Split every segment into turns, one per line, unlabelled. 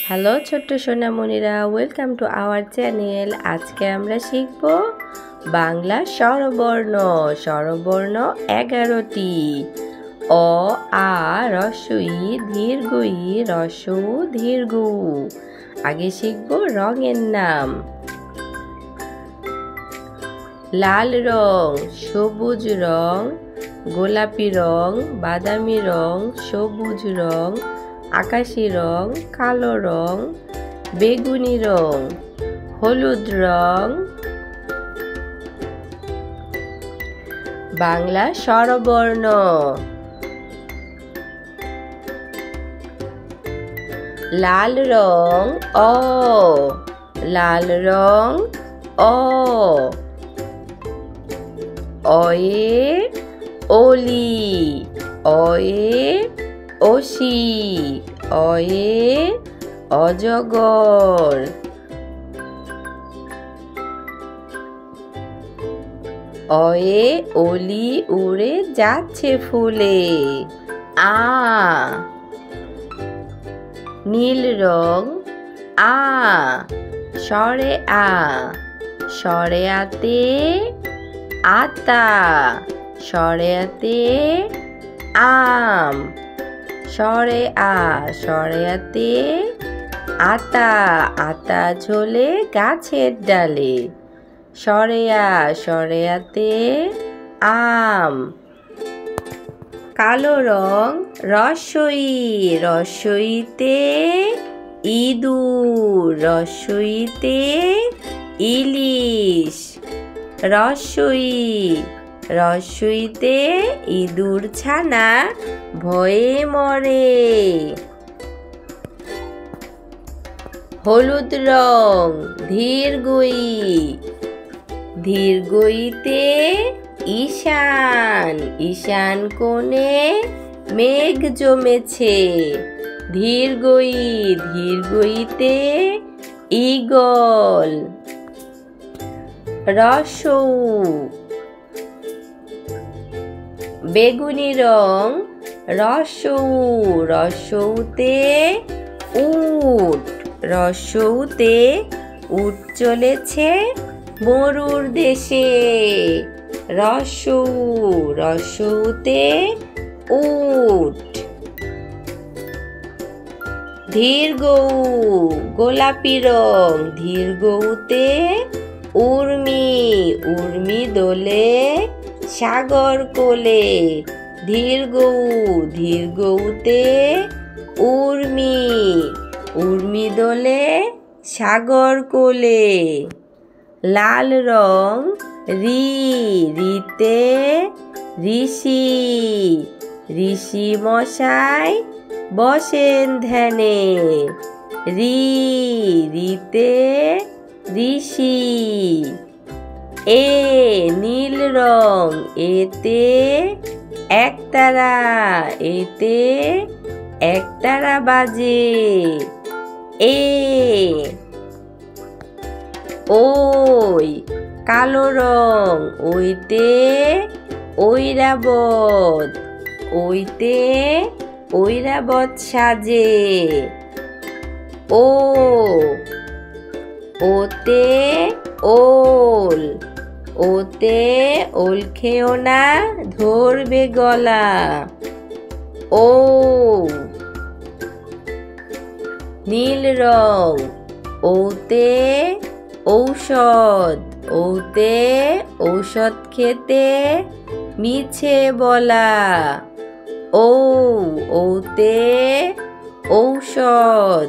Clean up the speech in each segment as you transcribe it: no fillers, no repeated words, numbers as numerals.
Hello ছোট্ট সোনামণিরা, welcome to our channel. আজকে আমরা শিখব বাংলা স্বরবর্ণ। স্বরবর্ণ 11টি। অ, আ, ই, দীর্ঘ ই, উ, দীর্ঘ উ। আগে শিখব রঙের নাম। লাল রং, সবুজ রং, গোলাপি রং, বাদামি রং, সবুজ রং, আকাশি রং, কালো রং, বেগুনি রং, হলুদ রং। বাংলা স্বরবর্ণ। লাল রং অ, লাল রং অ। অয়ে অলি, অয়ে অসি, অয়ে অজগর। অয়ে অলি উড়ে যাচ্ছে ফুলে। আ, নীল রং আ, স্বরে আ, স্বরে আতে আতা, স্বরে আতে আম, স্বরে আ, স্বরে আতে আতা, আতা ঝোলে গাছের ডালে। স্বরে আ, স্বরে আতে আম। কালো রং রস্বই, রস্বইতে ইঁদুর, রস্বইতে ইলিশ। রস্বই, রস্বইতে ইঁদুর ছানা ভয়ে মরে। হলুদ রং দীর্ঘই, দীর্ঘইতে ঈশান, ঈশান কোণে মেঘ জমেছে। দীর্ঘই, দীর্ঘইতে ঈগল। রস্যৌ, বেগুনি রং রস্যৌ, রস্যৌতে উট, রস্যৌতে উট চলেছে মরুর দেশে। রস্যৌ, রস্যৌতে উট। দীর্ঘ উ, গোলাপি রং, দীর্ঘউতে উর্মি, উর্মি দোলে সাগর কোলে। দীর্ঘ উ, দীর্ঘউতে উর্মি, উর্মি দোলে সাগর কোলে। লাল রং রি, রিতে ঋষি, ঋষি মশাই বসেন ধ্যানে। রি, রিতে ঋষি। এ, নীল রং, এতে একতারা, এতে একতারা বাজে। এ, ওই, কালো রং, ওইতে ঐরাবত, ওইতে ঐরাবত সাজে। ও, ওতে ওল, ওতে ওল খেও না ধরবে গলা। ও, নীল রং, ওতে ঔষধ, ওতে ঔষধ খেতে মিছে বলা। ও, ওতে ঔষধ,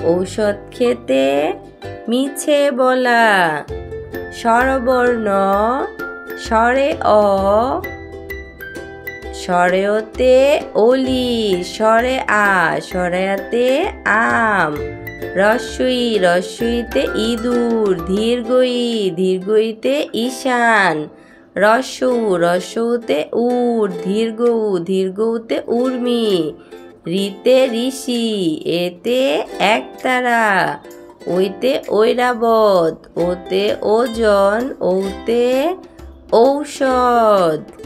ঔষধ খেতে মিছে বলা। স্বরবর্ণ স্বরে অ, স্বরে ওতে অলি, স্বরে আ, স্বরে আতে আম। রস্বই, রস্বইতে ইঁদুর, দীর্ঘই, দীর্ঘইতে ঈশান। রস্যৌ, রস্যৌতে উট, দীর্ঘ উ, দীর্ঘউতে উর্মি। রিতে ঋষি, এতে একতারা, ওইতে ঐরাবত, ওতে ওজন, ওতে ঔষধ।